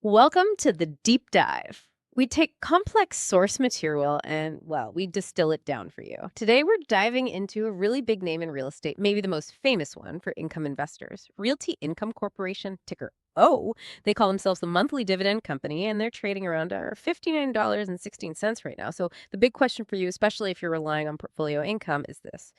Welcome to the deep dive. We take complex source material and, well, we distill it down for you. Today, we're diving into a really big name in real estate, maybe the most famous one for income investors, Realty Income Corporation, ticker O. They call themselves the monthly dividend company, and they're trading around $59.16 right now. So, the big question for you, especially if you're relying on portfolio income, is this.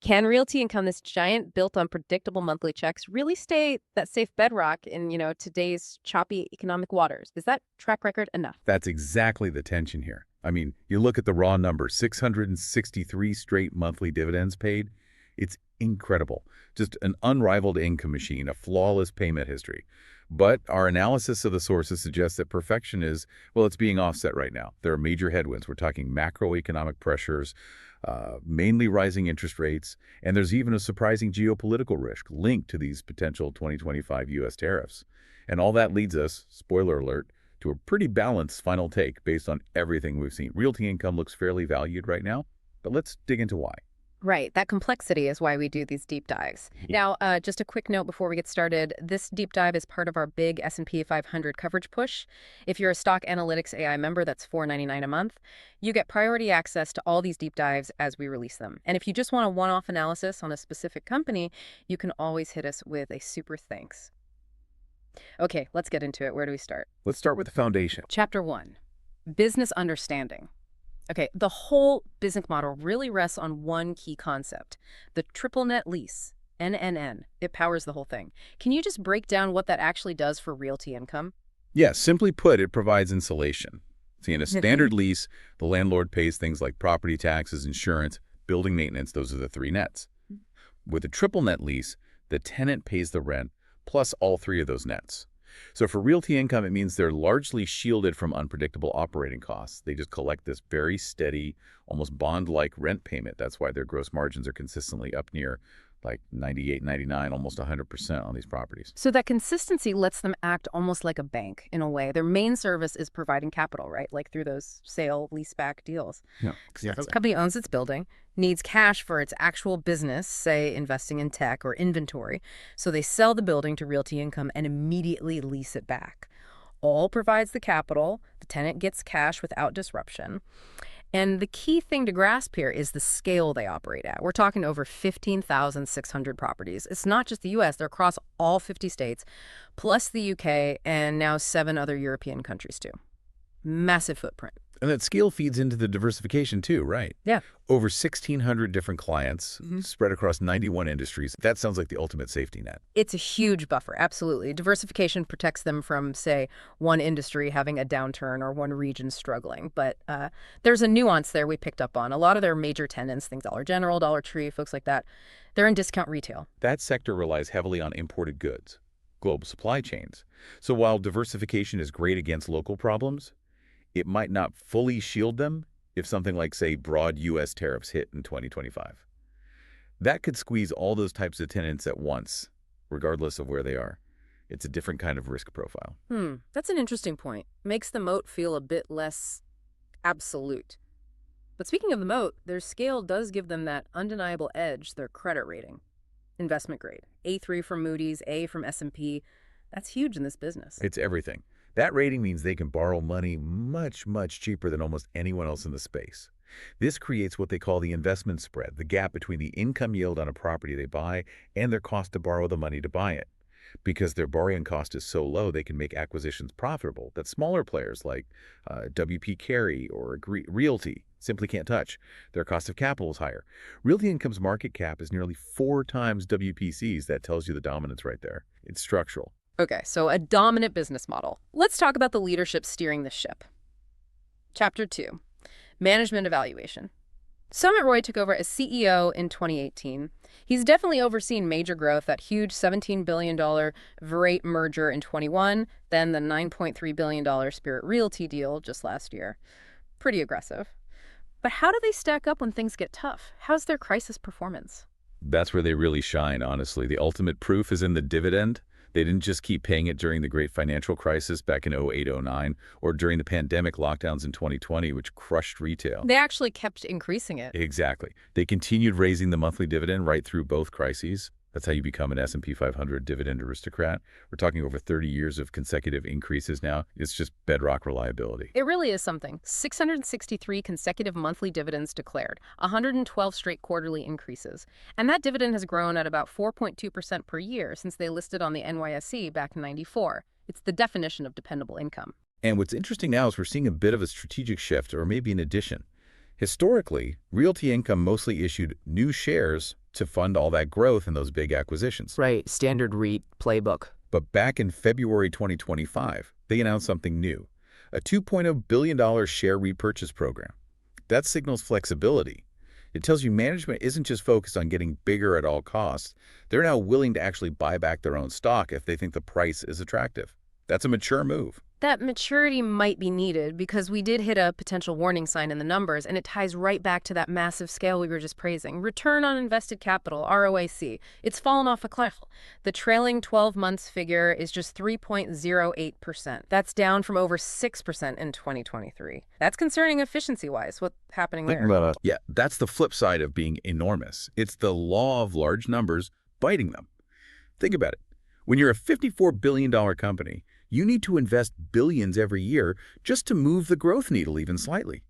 Can Realty Income, this giant built on predictable monthly checks, really stay that safe bedrock in, today's choppy economic waters? Is that track record enough? That's exactly the tension here. I mean, you look at the raw numbers, 663 straight monthly dividends paid. It's incredible. Just an unrivaled income machine, a flawless payment history. But our analysis of the sources suggests that perfection is, well, it's being offset right now. There are major headwinds. We're talking macroeconomic pressures, mainly rising interest rates, and there's even a surprising geopolitical risk linked to these potential 2025 U.S. tariffs. And all that leads us, spoiler alert, to a pretty balanced final take based on everything we've seen. Realty income looks fairly valued right now, but let's dig into why. Right. That complexity is why we do these deep dives. Now, just a quick note before we get started. This deep dive is part of our big S&P 500 coverage push. If you're a Stock Analytics AI member, that's $4.99 a month. You get priority access to all these deep dives as we release them. And if you just want a one-off analysis on a specific company, you can always hit us with a super thanks. Okay, let's get into it. Where do we start? Let's start with the foundation. Chapter 1, Business Understanding. Okay, the whole business model really rests on one key concept, the triple net lease, NNN. It powers the whole thing. Can you just break down what that actually does for Realty Income? Yes, simply put, it provides insulation. See, in a standard lease, the landlord pays things like property taxes, insurance, building maintenance. Those are the three nets. With a triple net lease, the tenant pays the rent plus all three of those nets. So for Realty Income, it means they're largely shielded from unpredictable operating costs. They just collect this very steady, almost bond-like rent payment. That's why their gross margins are consistently up near like 98, 99, almost 100% on these properties. So that consistency lets them act almost like a bank in a way. Their main service is providing capital, right? Like through those sale leaseback deals. Yeah, The company owns its building, needs cash for its actual business, say investing in tech or inventory. So they sell the building to Realty Income and immediately lease it back. All provides the capital. The tenant gets cash without disruption. And the key thing to grasp here is the scale they operate at. We're talking over 15,600 properties. It's not just the U.S. They're across all 50 states, plus the U.K., and now 7 other European countries, too. Massive footprint. And that scale feeds into the diversification too, right? Yeah. Over 1,600 different clients spread across 91 industries. That sounds like the ultimate safety net. It's a huge buffer, absolutely. Diversification protects them from, say, one industry having a downturn or one region struggling. But there's a nuance there we picked up on. A lot of their major tenants, things Dollar General, Dollar Tree, folks like that, they're in discount retail. That sector relies heavily on imported goods, global supply chains. So while diversification is great against local problems, it might not fully shield them if something like, say, broad U.S. tariffs hit in 2025. That could squeeze all those types of tenants at once, regardless of where they are. It's a different kind of risk profile. That's an interesting point. Makes the moat feel a bit less absolute. But speaking of the moat, their scale does give them that undeniable edge, their credit rating. Investment grade. A3 from Moody's, A from S&P. That's huge in this business. It's everything. That rating means they can borrow money much, much cheaper than almost anyone else in the space. This creates what they call the investment spread, the gap between the income yield on a property they buy and their cost to borrow the money to buy it. Because their borrowing cost is so low, they can make acquisitions profitable that smaller players like WP Carey or Realty simply can't touch. Their cost of capital is higher. Realty Income's market cap is nearly 4 times WPC's. That tells you the dominance right there. It's structural. Okay, so a dominant business model. Let's talk about the leadership steering the ship. Chapter 2, Management Evaluation. Sumit Roy took over as CEO in 2018. He's definitely overseen major growth, that huge $17 billion Verate merger in 21, then the $9.3 billion Spirit Realty deal just last year. Pretty aggressive. But how do they stack up when things get tough? How's their crisis performance? That's where they really shine, honestly. The ultimate proof is in the dividend. They didn't just keep paying it during the great financial crisis back in 08, 09, or during the pandemic lockdowns in 2020, which crushed retail. They actually kept increasing it. Exactly. They continued raising the monthly dividend right through both crises. That's how you become an S&P 500 dividend aristocrat. We're talking over 30 years of consecutive increases now. It's just bedrock reliability. It really is something. 663 consecutive monthly dividends declared, 112 straight quarterly increases. And that dividend has grown at about 4.2% per year since they listed on the NYSE back in '94. It's the definition of dependable income. And what's interesting now is we're seeing a bit of a strategic shift, or maybe an addition. Historically, Realty Income mostly issued new shares to fund all that growth in those big acquisitions. Right, standard REIT playbook. But back in February 2025, they announced something new, a $2.0 billion share repurchase program. That signals flexibility. It tells you management isn't just focused on getting bigger at all costs. They're now willing to actually buy back their own stock if they think the price is attractive. That's a mature move. That maturity might be needed because we did hit a potential warning sign in the numbers, and it ties right back to that massive scale we were just praising. Return on invested capital, ROIC. It's fallen off a cliff. The trailing 12 months figure is just 3.08%. That's down from over 6% in 2023. That's concerning efficiency-wise. What's happening there? Yeah, that's the flip side of being enormous. It's the law of large numbers biting them. Think about it. When you're a $54 billion company, you need to invest billions every year just to move the growth needle even slightly.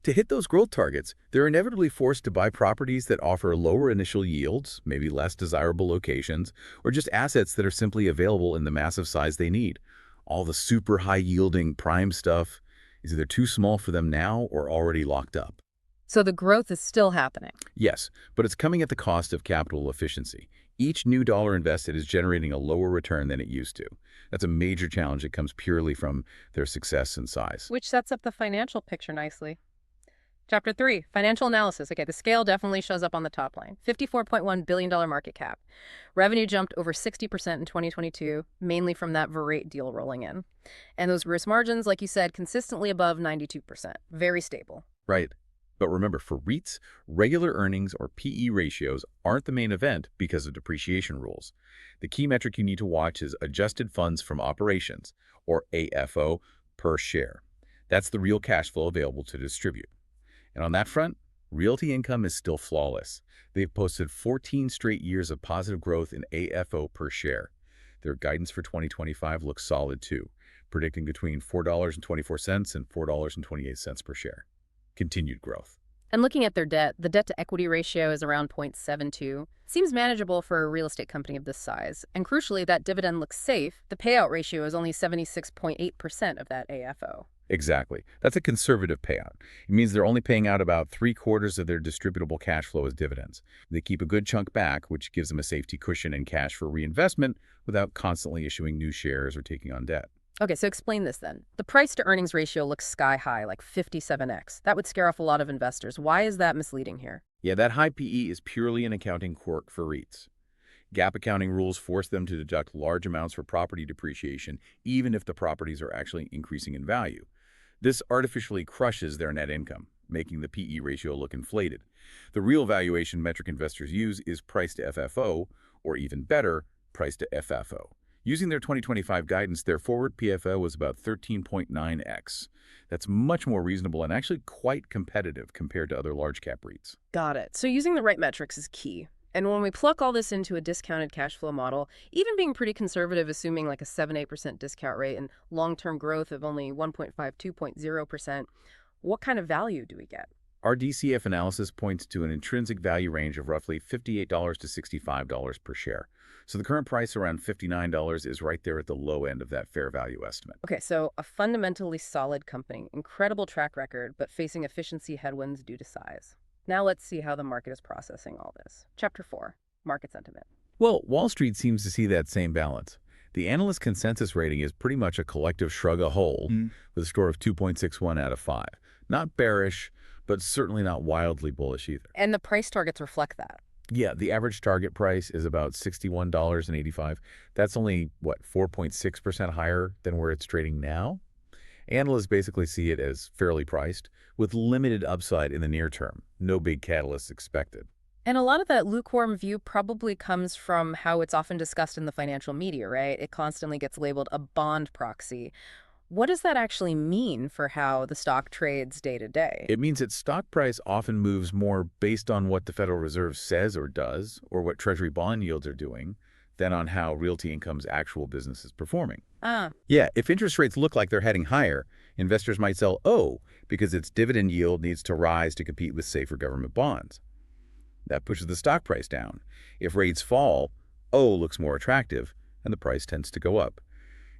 To hit those growth targets, they're inevitably forced to buy properties that offer lower initial yields, maybe less desirable locations, or just assets that are simply available in the massive size they need. All the super high-yielding prime stuff is either too small for them now or already locked up. So the growth is still happening. Yes, but it's coming at the cost of capital efficiency. Each new dollar invested is generating a lower return than it used to. That's a major challenge that comes purely from their success and size. Which sets up the financial picture nicely. Chapter 3, financial analysis. Okay, the scale definitely shows up on the top line. $54.1 billion market cap. Revenue jumped over 60% in 2022, mainly from that Verrate deal rolling in. And those gross margins, like you said, consistently above 92%. Very stable. Right. But remember, for REITs, regular earnings or PE ratios aren't the main event because of depreciation rules. The key metric you need to watch is adjusted funds from operations, or AFO, per share. That's the real cash flow available to distribute. And on that front, Realty Income is still flawless. They've posted 14 straight years of positive growth in AFO per share. Their guidance for 2025 looks solid too, predicting between $4.24 and $4.28 per share. Continued growth. And looking at their debt, the debt-to-equity ratio is around 0.72. Seems manageable for a real estate company of this size. And crucially, that dividend looks safe. The payout ratio is only 76.8% of that AFO. Exactly. That's a conservative payout. It means they're only paying out about 3/4 of their distributable cash flow as dividends. They keep a good chunk back, which gives them a safety cushion and cash for reinvestment without constantly issuing new shares or taking on debt. Okay, so explain this then. The price-to-earnings ratio looks sky-high, like 57x. That would scare off a lot of investors. Why is that misleading here? Yeah, that high PE is purely an accounting quirk for REITs. GAAP accounting rules force them to deduct large amounts for property depreciation, even if the properties are actually increasing in value. This artificially crushes their net income, making the PE ratio look inflated. The real valuation metric investors use is price to FFO, or even better, price to FFO. Using their 2025 guidance, their forward PFO was about 13.9x. That's much more reasonable and actually quite competitive compared to other large-cap REITs. Got it. So using the right metrics is key. And when we pluck all this into a discounted cash flow model, even being pretty conservative, assuming like a 7-8% discount rate and long-term growth of only 1.5, 2.0%, what kind of value do we get? Our DCF analysis points to an intrinsic value range of roughly $58 to $65 per share. So the current price around $59 is right there at the low end of that fair value estimate. Okay, so a fundamentally solid company, incredible track record, but facing efficiency headwinds due to size. Now let's see how the market is processing all this. Chapter 4, market sentiment. Well, Wall Street seems to see that same balance. The analyst consensus rating is pretty much a collective shrug a whole with a score of 2.61 out of 5. Not bearish, but certainly not wildly bullish either. And the price targets reflect that. Yeah, the average target price is about $61.85. That's only, 4.6% higher than where it's trading now? Analysts basically see it as fairly priced, with limited upside in the near term. No big catalysts expected. And a lot of that lukewarm view probably comes from how it's often discussed in the financial media, right? It constantly gets labeled a bond proxy. What does that actually mean for how the stock trades day to day? It means its stock price often moves more based on what the Federal Reserve says or does, or what Treasury bond yields are doing, than on how Realty Income's actual business is performing. Ah, Yeah, if interest rates look like they're heading higher, investors might sell O because its dividend yield needs to rise to compete with safer government bonds. That pushes the stock price down. If rates fall, O looks more attractive, and the price tends to go up.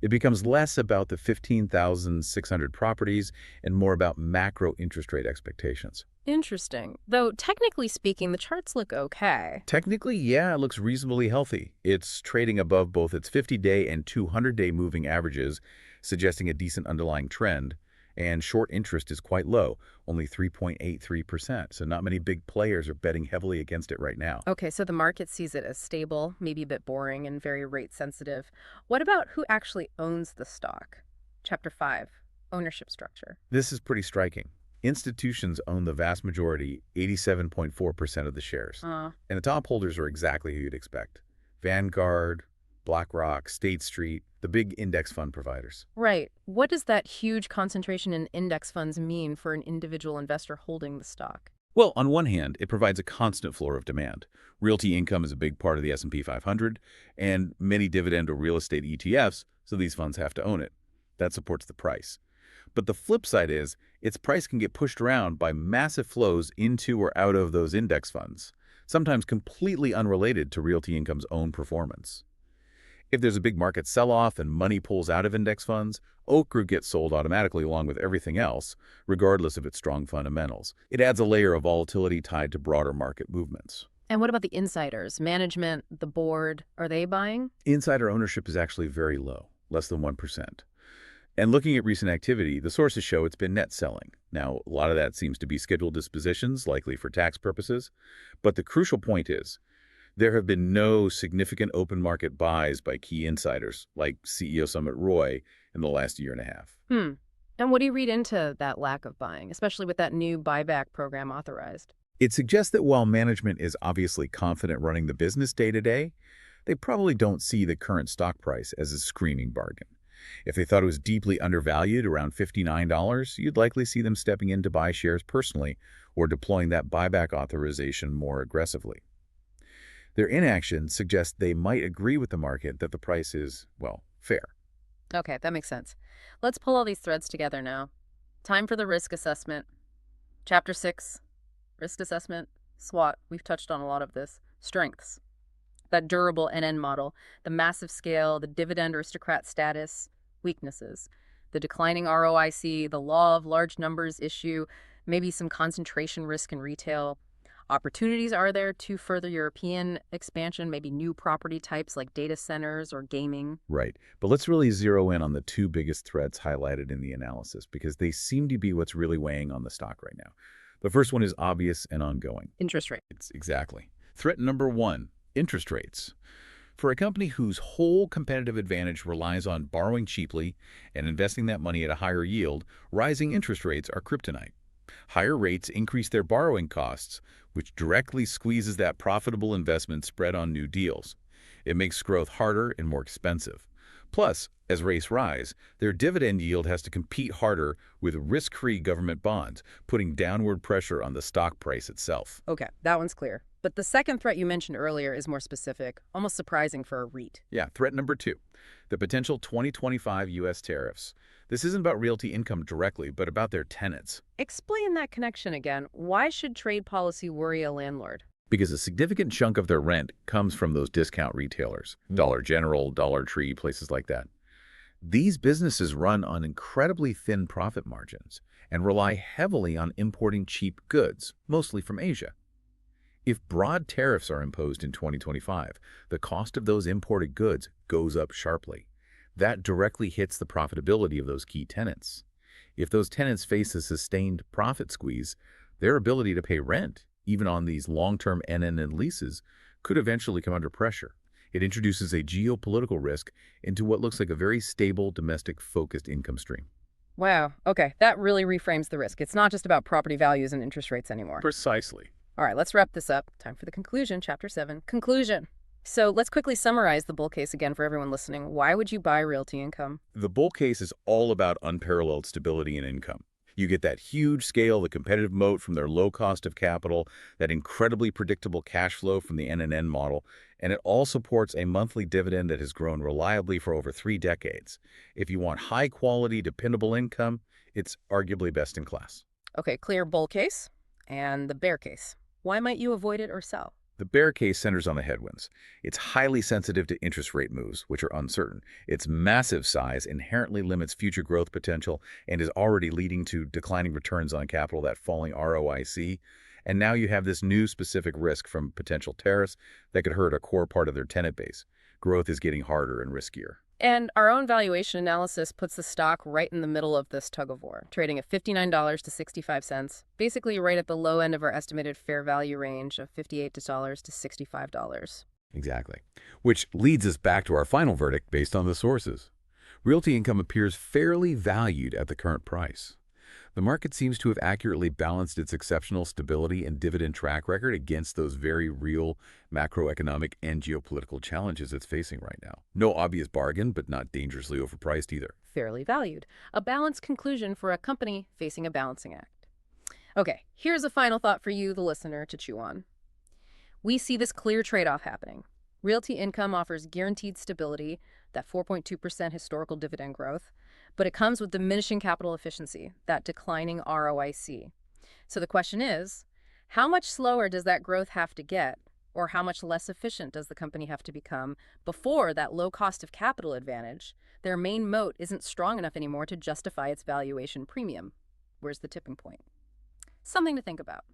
It becomes less about the 15,600 properties and more about macro interest rate expectations. interesting. Though technically speaking, the charts look okay. Technically, yeah, it looks reasonably healthy. It's trading above both its 50-day and 200-day moving averages, suggesting a decent underlying trend. And short interest is quite low, only 3.83%, so not many big players are betting heavily against it right now. Okay, so the market sees it as stable, maybe a bit boring, and very rate sensitive. What about who actually owns the stock? Chapter 5, ownership structure. This is pretty striking. Institutions own the vast majority, 87.4% of the shares. And the top holders are exactly who you'd expect. Vanguard, BlackRock, State Street, the big index fund providers. Right. What does that huge concentration in index funds mean for an individual investor holding the stock? Well, on one hand, it provides a constant floor of demand. Realty Income is a big part of the S&P 500, and many dividend or real estate ETFs, so these funds have to own it. That supports the price. But the flip side is, its price can get pushed around by massive flows into or out of those index funds, sometimes completely unrelated to Realty Income's own performance. If there's a big market sell-off and money pulls out of index funds, Oak Group gets sold automatically along with everything else, regardless of its strong fundamentals. It adds a layer of volatility tied to broader market movements. And what about the insiders, management, the board? Are they buying? Insider ownership is actually very low, less than 1%. And looking at recent activity, the sources show it's been net selling. Now, a lot of that seems to be scheduled dispositions, likely for tax purposes. But the crucial point is, there have been no significant open market buys by key insiders, like CEO Sumit Roy, in the last year and a half. And what do you read into that lack of buying, especially with that new buyback program authorized? It suggests that while management is obviously confident running the business day to day, they probably don't see the current stock price as a screaming bargain. If they thought it was deeply undervalued around $59, you'd likely see them stepping in to buy shares personally or deploying that buyback authorization more aggressively. Their inaction suggests they might agree with the market that the price is, well, fair. Okay, that makes sense. Let's pull all these threads together now. Time for the risk assessment. Chapter 6, risk assessment, SWOT. We've touched on a lot of this. Strengths. That durable NN model, the massive scale, the dividend aristocrat status. Weaknesses. The declining ROIC, the law of large numbers issue, maybe some concentration risk in retail. Opportunities are there to further European expansion, maybe new property types like data centers or gaming. Right. But let's really zero in on the two biggest threats highlighted in the analysis, because they seem to be what's really weighing on the stock right now. The first one is obvious and ongoing. Interest rate. Exactly. Threat number one, interest rates. For a company whose whole competitive advantage relies on borrowing cheaply and investing that money at a higher yield, rising interest rates are kryptonite. Higher rates increase their borrowing costs, which directly squeezes that profitable investment spread on new deals. It makes growth harder and more expensive. Plus, as rates rise, their dividend yield has to compete harder with risk-free government bonds, putting downward pressure on the stock price itself. Okay, that one's clear. But the second threat you mentioned earlier is more specific, almost surprising for a REIT. Yeah, threat number two, the potential 2025 U.S. tariffs. This isn't about Realty Income directly, but about their tenants. Explain that connection again. Why should trade policy worry a landlord? Because a significant chunk of their rent comes from those discount retailers, Dollar General, Dollar Tree, places like that. These businesses run on incredibly thin profit margins and rely heavily on importing cheap goods, mostly from Asia. If broad tariffs are imposed in 2025, the cost of those imported goods goes up sharply. That directly hits the profitability of those key tenants. If those tenants face a sustained profit squeeze, their ability to pay rent, even on these long-term NN and leases, could eventually come under pressure. It introduces a geopolitical risk into what looks like a very stable, domestic-focused income stream. Wow, okay, that really reframes the risk. It's not just about property values and interest rates anymore. Precisely. All right, let's wrap this up. Time for the conclusion, Chapter 7. Conclusion. So let's quickly summarize the bull case again for everyone listening. Why would you buy Realty Income? The bull case is all about unparalleled stability and income. You get that huge scale, the competitive moat from their low cost of capital, that incredibly predictable cash flow from the NNN model, and it all supports a monthly dividend that has grown reliably for over 3 decades. If you want high-quality, dependable income, it's arguably best in class. Okay, clear bull case and the bear case. Why might you avoid it or sell? The bear case centers on the headwinds. It's highly sensitive to interest rate moves, which are uncertain. Its massive size inherently limits future growth potential and is already leading to declining returns on capital, that falling ROIC. And now you have this new specific risk from potential tariffs that could hurt a core part of their tenant base. Growth is getting harder and riskier. And our own valuation analysis puts the stock right in the middle of this tug of war, trading at $59 to 65 cents, basically right at the low end of our estimated fair value range of $58 to $65. Exactly. Which leads us back to our final verdict based on the sources. Realty Income appears fairly valued at the current price. The market seems to have accurately balanced its exceptional stability and dividend track record against those very real macroeconomic and geopolitical challenges it's facing right now. No obvious bargain, but not dangerously overpriced either. Fairly valued. A balanced conclusion for a company facing a balancing act. Okay, here's a final thought for you, the listener, to chew on. We see this clear trade-off happening. Realty Income offers guaranteed stability, that 4.2% historical dividend growth, but it comes with diminishing capital efficiency, that declining ROIC. So the question is, how much slower does that growth have to get, or how much less efficient does the company have to become before that low cost of capital advantage, their main moat, isn't strong enough anymore to justify its valuation premium? Where's the tipping point? Something to think about.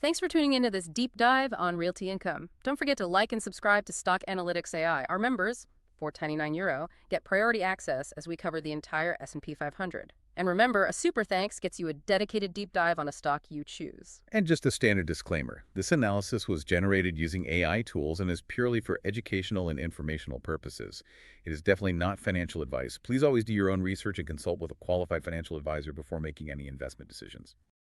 Thanks for tuning into this deep dive on Realty Income. Don't forget to like and subscribe to Stock Analytics AI. Our members, €4.99, get priority access as we cover the entire S&P 500. And remember, a super thanks gets you a dedicated deep dive on a stock you choose. And just a standard disclaimer, this analysis was generated using AI tools and is purely for educational and informational purposes. It is definitely not financial advice. Please always do your own research and consult with a qualified financial advisor before making any investment decisions.